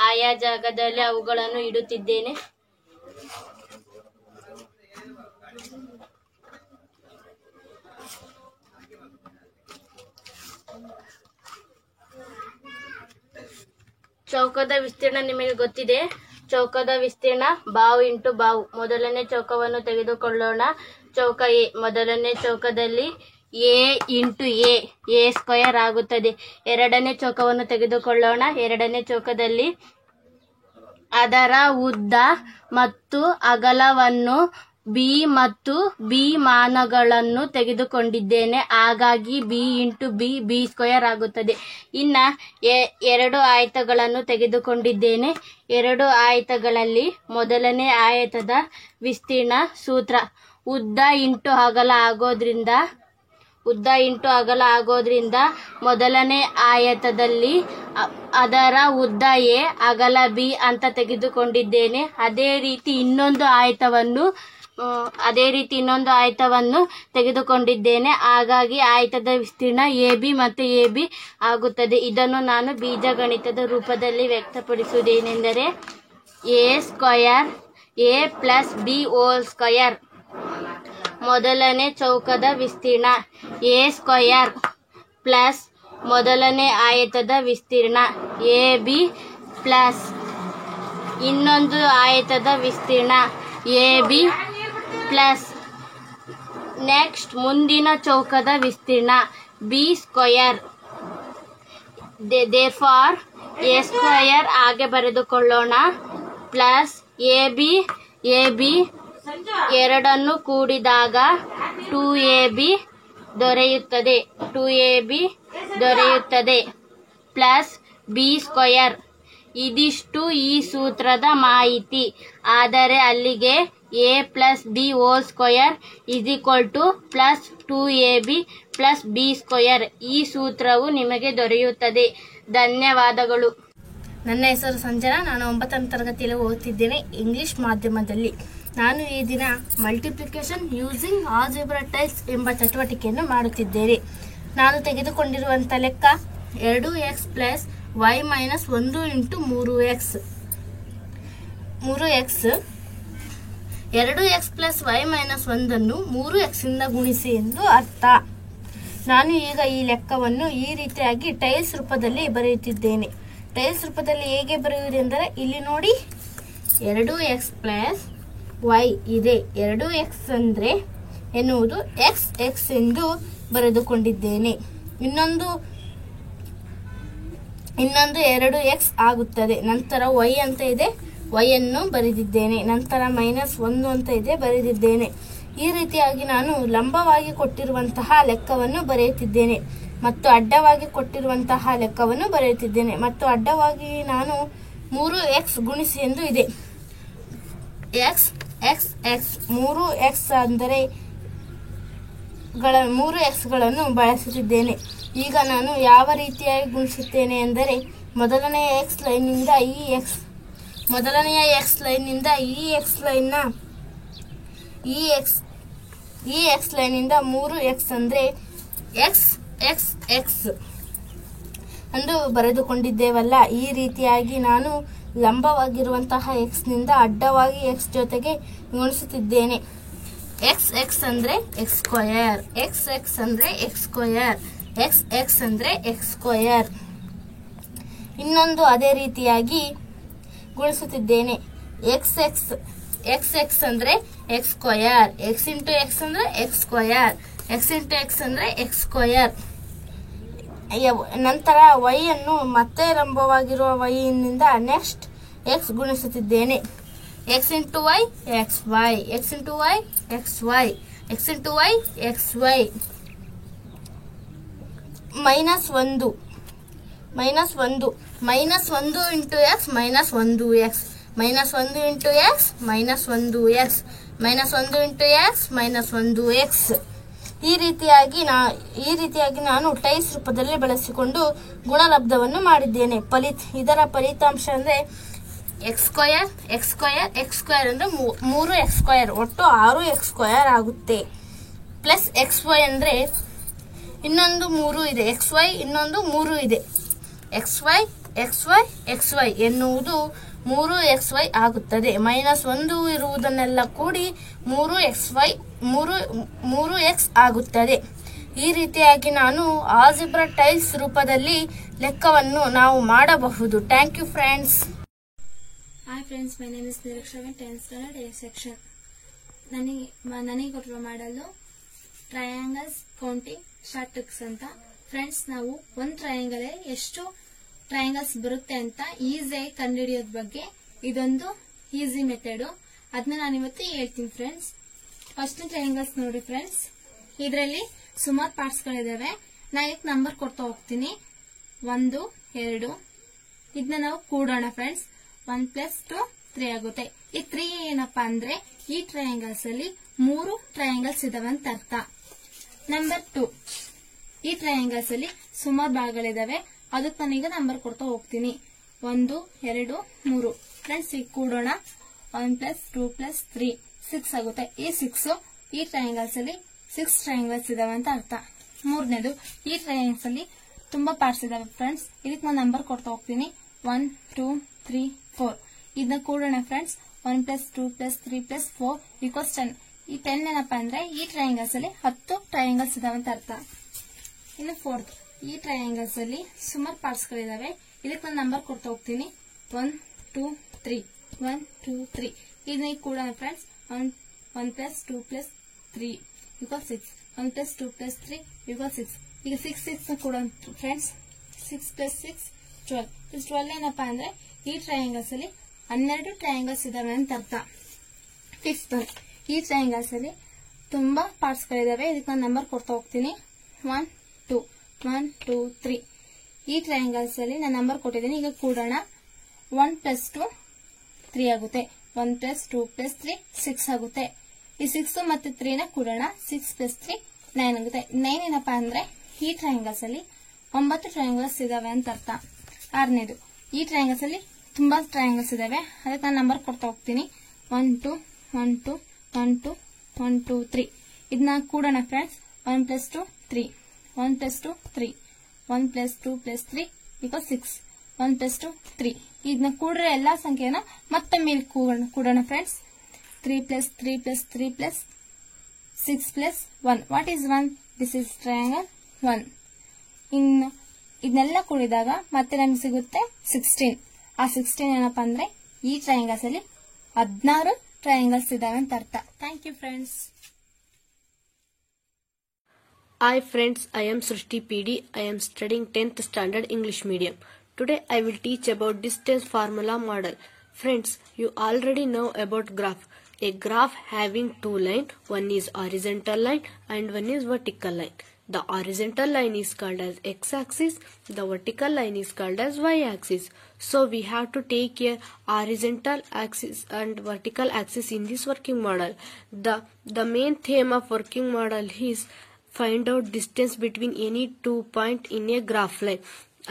ಆಯಾ ಜಾಗದಲ್ಲಿ ಅವುಗಳನ್ನು ಇಡುತ್ತಿದ್ದೇನೆ. ಚೌಕದ ವಿಸ್ತೀರ್ಣ ನಿಮಗೆ ಗೊತ್ತಿದೆ. ಚೌಕದ ವಿಸ್ತೀರ್ಣ ಬಾವು ಇಂಟು ಬಾವು. ಮೊದಲನೇ ಚೌಕವನ್ನು ತೆಗೆದುಕೊಳ್ಳೋಣ. ಚೌಕ ಎ. ಮೊದಲನೇ ಚೌಕದಲ್ಲಿ a ಇಂಟು a² ಆಗುತ್ತದೆ. ಎರಡನೇ ಚೌಕವನ್ನು ತೆಗೆದುಕೊಳ್ಳೋಣ. ಎರಡನೇ ಚೌಕದಲ್ಲಿ ಅದರ ಉದ್ದ ಮತ್ತು ಅಗಲವನ್ನು b ಮತ್ತು b ಮಾನಗಳನ್ನು ತೆಗೆದುಕೊಂಡಿದ್ದೇನೆ. ಹಾಗಾಗಿ b ಇಂಟು b² ಆಗುತ್ತದೆ. ಇನ್ನ 2 ಆಯತಗಳನ್ನು ತೆಗೆದುಕೊಂಡಿದ್ದೇನೆ. 2 ಆಯತಗಳಲ್ಲಿ ಮೊದಲನೇ ಆಯತದ ವಿಸ್ತೀರ್ಣ ಸೂತ್ರ ಉದ್ದ ಇಂಟು ಅಗಲ ಆಗೋದ್ರಿಂದ ಮೊದಲನೇ ಆಯತದಲ್ಲಿ ಅದರ ಉದ್ದ a ಅಗಲ b ಅಂತ ತೆಗೆದುಕೊಂಡಿದ್ದೇನೆ. ಅದೇ ರೀತಿ ಇನ್ನೊಂದು ಆಯತವನ್ನು ತೆಗೆದುಕೊಂಡಿದ್ದೇನೆ. ಹಾಗಾಗಿ ಆಯತದ ವಿಸ್ತೀರ್ಣ ab ಮತ್ತು ab ಆಗುತ್ತದೆ. ಇದನ್ನು ನಾನು ಬೀಜಗಣಿತದ ರೂಪದಲ್ಲಿ ವ್ಯಕ್ತಪಡಿಸುವುದೇನೆಂದರೆ a + b² ಮೊದಲನೇ ಚೌಕದ ವಿಸ್ತೀರ್ಣ a² ಪ್ಲಸ್ ಮೊದಲನೇ ಆಯತದ ವಿಸ್ತೀರ್ಣ ab ಪ್ಲಸ್ ಇನ್ನೊಂದು ಆಯತದ ವಿಸ್ತೀರ್ಣ ab ಪ್ಲಸ್ ನೆಕ್ಸ್ಟ್ ಮುಂದಿನ ಚೌಕದ ವಿಸ್ತೀರ್ಣ b². ದೇರ್ಫಾರ್ a² ಹಾಗೆ ಬರೆದುಕೊಳ್ಳೋಣ. ಪ್ಲಸ್ ab ಎರಡನ್ನು ಕೂಡಿದಾಗ 2ab ದೊರೆಯುತ್ತದೆ ಪ್ಲಸ್ b². ಇದಿಷ್ಟು ಈ ಸೂತ್ರದ ಮಾಹಿತಿ. ಆದರೆ ಅಲ್ಲಿಗೆ a + b² plus 2ab plus b². ಈ ಸೂತ್ರವು ನಿಮಗೆ ದೊರೆಯುತ್ತದೆ. ಧನ್ಯವಾದಗಳು. ನನ್ನ ಹೆಸರು ಸಂಜನಾ. ನಾನು 9ನೇ ತರಗತಿಯಲ್ಲಿ ಓದುತ್ತಿದ್ದೇನೆ ಇಂಗ್ಲಿಷ್ ಮಾಧ್ಯಮದಲ್ಲಿ. ನಾನು ಈ ದಿನ ಮಲ್ಟಿಪ್ಲಿಕೇಶನ್ ಯೂಸಿಂಗ್ ಆಲ್ಜಿಬ್ರಾ ಟೈಲ್ಸ್ ಎಂಬ ಚಟುವಟಿಕೆಯನ್ನು ಮಾಡುತ್ತಿದ್ದೇನೆ. ನಾನು ತೆಗೆದುಕೊಂಡಿರುವಂಥ ಲೆಕ್ಕ 2x plus y minus 1 into 3x. 2x plus y minus 1 3x ಇಂದ ಗುಣಿಸಿ ಎಂದು ಅರ್ಥ. ನಾನು ಈಗ ಈ ಲೆಕ್ಕವನ್ನು ಈ ರೀತಿಯಾಗಿ ಟೈಲ್ಸ್ ರೂಪದಲ್ಲಿ ಬರೆಯುತ್ತಿದ್ದೇನೆ. ಟೈಲ್ಸ್ ರೂಪದಲ್ಲಿ ಹೇಗೆ ಬರೆಯುವುದೆಂದರೆ ಇಲ್ಲಿ ನೋಡಿ, 2x ಪ್ಲಸ್ y ಇದೆ. 2x ಅಂದರೆ ಎನ್ನುವುದು x ಎಂದು ಬರೆದುಕೊಂಡಿದ್ದೇನೆ. ಇನ್ನೊಂದು 2x ಆಗುತ್ತದೆ. ನಂತರ y ಅಂತ ಇದೆ, y ಅನ್ನು ಬರೆದಿದ್ದೇನೆ. ನಂತರ ಮೈನಸ್ 1 ಅಂತ ಇದೆ, ಬರೆದಿದ್ದೇನೆ. ಈ ರೀತಿಯಾಗಿ ನಾನು ಲಂಬವಾಗಿ ಕೊಟ್ಟಿರುವಂತಹ ಲೆಕ್ಕವನ್ನು ಬರೆಯುತ್ತಿದ್ದೇನೆ ಮತ್ತು ಅಡ್ಡವಾಗಿ ಕೊಟ್ಟಿರುವಂತಹ ಲೆಕ್ಕವನ್ನು ಬರೆಯುತ್ತಿದ್ದೇನೆ. ಮತ್ತು ಅಡ್ಡವಾಗಿ ನಾನು 3x ಗುಣಿಸಿ ಎಂದು ಇದೆ. x 3x ಅಂದರೆ 3xಗಳನ್ನು ಬಳಸುತ್ತಿದ್ದೇನೆ. ಈಗ ನಾನು ಯಾವ ರೀತಿಯಾಗಿ ಗುಣಿಸುತ್ತೇನೆ ಎಂದರೆ, ಮೊದಲನೆಯ x ಲೈನ್ನಿಂದ ಈ x ಲೈನ್ನಿಂದ 3x ಅಂದರೆ x ಎಂದು ಬರೆದುಕೊಂಡಿದ್ದೇವಲ್ಲ. ಈ ರೀತಿಯಾಗಿ ನಾನು ಲಂಬವಾಗಿರುವಂತಹ x ನಿಂದ ಅಡ್ಡವಾಗಿ x ಜೊತೆಗೆ ಗುಣಿಸುತ್ತಿದ್ದೇನೆ. x ಅಂದರೆ x ಸ್ಕ್ವಯರ್, x ಅಂದರೆ x ಸ್ಕ್ವಯರ್, x ಅಂದರೆ x ಸ್ಕ್ವಯರ್. ಇನ್ನೊಂದು ಅದೇ ರೀತಿಯಾಗಿ ಗುಣಿಸುತ್ತಿದ್ದೇನೆ. x ಅಂದರೆ x square, x into x ಅಂದರೆ x square, x into x ಅಂದರೆ x ಸ್ಕ್ವಯರ್. ನಂತರ y ಅನ್ನು ಮತ್ತೆ ಲಂಬವಾಗಿರುವ y ನಿಂದ next x ಗುಣಿಸುತ್ತಿದ್ದೇನೆ. x into y xy, x into y xy, x into y xy. Minus 1 into x minus 1x, minus 1 into x minus 1x, minus 1 into x minus 1x. ಈ ರೀತಿಯಾಗಿ ನಾನು tiles ರೂಪದಲ್ಲಿ ಬಳಸಿಕೊಂಡು ಗುಣಲಬ್ಧವನ್ನು ಮಾಡಿದ್ದೇನೆ. ಇದರ ಫಲಿತಾಂಶ ಅಂದರೆ x ಸ್ಕ್ವಯರ್ ಅಂದರೆ 3x ಸ್ಕ್ವಯರ್, ಒಟ್ಟು 6x ಸ್ಕ್ವಯರ್ ಆಗುತ್ತೆ. ಪ್ಲಸ್ xy ಅಂದರೆ ಇನ್ನೊಂದು 3 ಇದೆ, xy ಇನ್ನೊಂದು 3 ಇದೆ. xy ಎನ್ನುವುದು 3xy ಆಗುತ್ತದೆ. ಮೈನಸ್ 1 ಇರುವುದನ್ನೆಲ್ಲ ಕೂಡಿ 3x ಆಗುತ್ತದೆ. ಈ ರೀತಿಯಾಗಿ ನಾನು ಆಲ್ಜಿಬ್ರಾ ಟೈಲ್ಸ್ ರೂಪದಲ್ಲಿ ಲೆಕ್ಕವನ್ನು ನಾವು ಮಾಡಬಹುದು. Thank you friends. Hi friends, my name is Niriksha, 10th standard A section. ನನಗೆ ಕೊಟ್ಟಿರುವ ಮಾಡಲು ಟ್ರಯಾಂಗಲ್ಸ್ ಕೌಂಟಿಂಗ್ ಶಾರ್ಟ್ ಟ್ರಿಕ್ಸ್ ಅಂತ. ಫ್ರೆಂಡ್ಸ್, ನಾವು ಒಂದು ಟ್ರಯಾಂಗಲ್ ಎಷ್ಟು ಟ್ರಯಾಂಗಲ್ಸ್ ಬರುತ್ತೆ ಅಂತ ಈಸಿಯಾಗಿ ಕಂಡುಹಿಡಿಯೋದ್ ಬಗ್ಗೆ ಇದೊಂದು ಈಸಿ ಮೆಥಡ್. ಅದನ್ನ ನಾನು ಇವತ್ತು ಹೇಳ್ತೀನಿ ಫ್ರೆಂಡ್ಸ್. ಫಸ್ಟ್ ಟ್ರಯಾಂಗಲ್ಸ್ ನೋಡಿ ಫ್ರೆಂಡ್ಸ್, ಇದರಲ್ಲಿ ಸುಮಾರು ಪಾರ್ಟ್ಸ್ ಗಳಿದಾವೆ. ನಾನು ಇದಕ್ಕೆ ನಂಬರ್ ಕೊಡ್ತಾ ಹೋಗ್ತೀನಿ. 1, 2 ಇದನ್ನ ನಾವು ಕೂಡೋಣ ಫ್ರೆಂಡ್ಸ್. 1 + 2 3 ಆಗುತ್ತೆ. ಈ 3 ಏನಪ್ಪಾ ಅಂದ್ರೆ ಈ ಟ್ರಯಾಂಗಲ್ಸ್ ಅಲ್ಲಿ 3 ಟ್ರಯಾಂಗಲ್ಸ್ ಇದಾವೆ ಅಂತ ಅರ್ಥ. ನಂಬರ್ 2, ಈ ಟ್ರಯಾಂಗಲ್ಸ್ ಅಲ್ಲಿ ಸುಮಾರು ಭಾಗಗಳಿದಾವೆ. ಅದಕ್ಕೆ ನಾನೀಗ ನಂಬರ್ ಕೊಡ್ತಾ ಹೋಗ್ತೀನಿ. 1, 2, 3 ಫ್ರೆಂಡ್ಸ್. ಈಗ ಕೂಡೋಣ. 1 + 2 + 3 6 ಆಗುತ್ತೆ. ಈ 6 ಈ ಟ್ರಯಾಂಗಲ್ಸ್ ಅಲ್ಲಿ 6 ಟ್ರಯಾಂಗಲ್ಸ್ ಇದಾವೆ ಅಂತ ಅರ್ಥ. ಮೂರನೇದು, ಈ ಟ್ರಯಾಂಗಲ್ಸ್ ಅಲ್ಲಿ ತುಂಬಾ ಪಾರ್ಟ್ಸ್ ಇದಾವೆ ಫ್ರೆಂಡ್ಸ್. ಇದಕ್ಕೆ ನಾನು ನಂಬರ್ ಕೊಡ್ತಾ ಹೋಗ್ತೀನಿ. 1, 2, 3, 4 ಇದನ್ನ ಕೂಡೋಣ ಫ್ರೆಂಡ್ಸ್. 1 + 2 + 3 + 4 = 10. ಈ 10 ಏನಪ್ಪಾ ಅಂದ್ರೆ ಈ ಟ್ರಯಾಂಗಲ್ಸ್ ಅಲ್ಲಿ 10 ಟ್ರಯಾಂಗಲ್ಸ್ ಇದಾವೆ ಅಂತ ಅರ್ಥ. ಇನ್ನು 4th, ಈ ಟ್ರಯಾಂಗಲ್ಸ್ ಅಲ್ಲಿ ಸುಮಾರು ಪಾರ್ಟ್ಸ್ ಗಳಿದಾವೆ. ಇದಕ್ಕೆ ನಾನು ನಂಬರ್ ಕೊಡ್ತಾ ಹೋಗ್ತೀನಿ. 1, 2, 3 1, 2, 3 ಇದನ್ನ ಕೂಡೋಣ ಫ್ರೆಂಡ್ಸ್. 1 + 2 + 3 = 6. 1 + 2 + 3 = 6. ಈಗ 6 ಕೂಡೋಣ ಫ್ರೆಂಡ್ಸ್. 6 + 6 12. 12 ಏನಪ್ಪಾ ಅಂದ್ರೆ ಈ ಟ್ರಯಾಂಗಲ್ಸ್ ಅಲ್ಲಿ 12 ಟ್ರಯಾಂಗಲ್ಸ್ ಇದಾವೆ ಅಂತ ಅರ್ಥ. 5th, ಈ ಟ್ರಯಾಂಗಲ್ಸ್ ಅಲ್ಲಿ ತುಂಬಾ ಪಾರ್ಟ್ಸ್ ಗಳಿದಾವೆ. ಇದಕ್ಕೆ ನಾನು ನಂಬರ್ ಕೊಡ್ತಾ ಹೋಗ್ತೀನಿ. 1, 2 1, 2, 3 ಈ ಟ್ರಯಾಂಗಲ್ಸ್ ಅಲ್ಲಿ ನಾನು ನಂಬರ್ ಕೊಟ್ಟಿದ್ದೀನಿ. ಈಗ ಕೂಡೋಣ. 1 + 2 3 ಆಗುತ್ತೆ. 1 + 2 + 3 6 ಆಗುತ್ತೆ. ಈ 6 ಮತ್ತೆ 3 ನ ಕೂಡೋಣ. 6 + 3 9 ಆಗುತ್ತೆ. 9 ಏನಪ್ಪಾ ಅಂದ್ರೆ ಈ ಟ್ರಯಾಂಗಲ್ಸ್ ಅಲ್ಲಿ 9 ಟ್ರಯಾಂಗಲ್ಸ್ ಇದಾವೆ ಅಂತ ಅರ್ಥ. 6ನೇದು, ಈ ಟ್ರಯಾಂಗಲ್ಸ್ ಅಲ್ಲಿ ತುಂಬಾ ಟ್ರಯಾಂಗಲ್ಸ್ ಇದಾವೆ, ಅದಕ್ಕೆ ನಾನು ನಂಬರ್ ಕೊಡ್ತಾ ಹೋಗ್ತೀನಿ. 1 2 1 2 1 2 1 2 3. ಇದನ್ನ ಕೂಡೋಣ ಫ್ರೆಂಡ್ಸ್. 1 + 2 3, 1 + 2 3, 1 + 2 + 3 = 6, 1 + 2 3. ಇದನ್ನ ಕೂಡ್ರೆ ಎಲ್ಲಾ ಸಂಖ್ಯೆನ ಮತ್ತೆ ಮೇಲೆ ಕೂಡೋಣ friends. 3 + 3 + 3 + 6 + 1. What is 1? This is triangle 1. ಇನ್ನು ಇದನ್ನೆಲ್ಲ ಕೂಡಿದಾಗ ಮತ್ತೆ ನಮ್ಗೆ ಸಿಗುತ್ತೆ 16. ಆ 16 ಏನಪ್ಪಾ ಅಂದ್ರೆ ಈ ಟ್ರಯಾಂಗಲ್ಸ್ ಅಲ್ಲಿ 16 ಟ್ರಯಾಂಗಲ್ಸ್ ಇದಾವೆ ಅಂತ ಅರ್ಥ. Thank you friends. Hi friends, I am Srishti PD. I am studying 10th standard English medium. Today I will teach about distance formula model. Friends, you already know about graph. A graph having two lines, one is horizontal line and one is vertical line. The horizontal line is called as x-axis, the vertical line is called as y-axis. So we have to take a horizontal axis and vertical axis in this working model. The main theme of working model is find out distance between any 2 points in a graph line.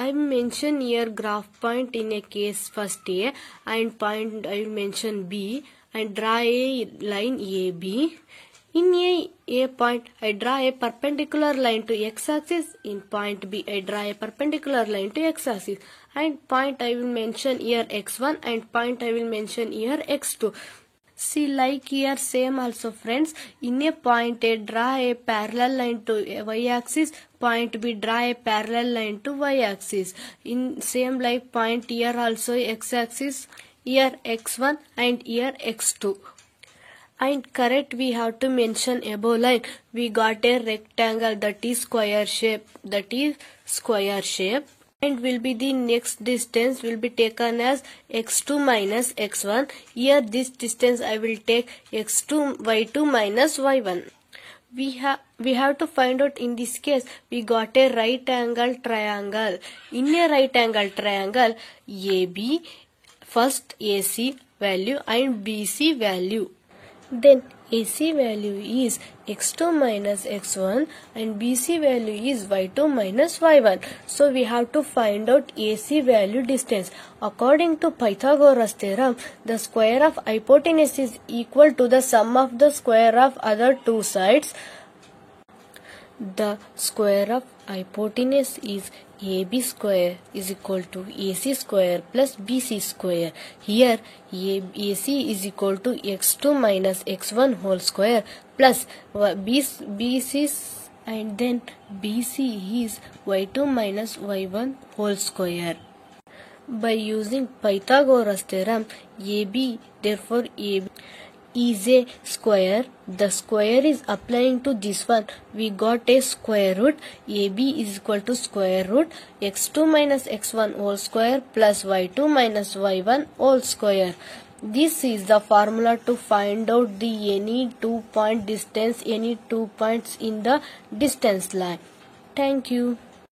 I mention here graph point in a case first A and point I will mention B and draw a line AB. In A point I draw a perpendicular line to x-axis. In point B I draw a perpendicular line to x-axis. And point I will mention here x1 and point I will mention here x2. See, like here same also friends. In a point A draw a parallel line to y-axis. Point B draw a parallel line to y-axis. In same like point here also x-axis. Here x1 and here x2. And correct we have to mention above line. We got a rectangle that is square shape. And will be the next distance will be taken as x2 minus x1. Here this distance I will take x2 y2 minus y1. We have to find out in this case we got a right angle triangle. In a right angle triangle AB, first AC value and BC value. Then AC value is x2 minus x1 and BC value is y2 minus y1. So we have to find out AC value distance. According to Pythagoras theorem, the square of hypotenuse is equal to the sum of the square of other two sides. The square of hypotenuse is AB square is equal to AC square plus BC square. Here AC is equal to x2 minus x1 whole square plus BC and then BC is y2 minus y1 whole square. By using Pythagoras theorem, therefore AB is a square. The square is applying to this one. We got a square root. AB is equal to square root x2 minus x1 whole square plus y2 minus y1 whole square. This is the formula to find out the any 2-point distance, any 2 points in the distance line. Thank you.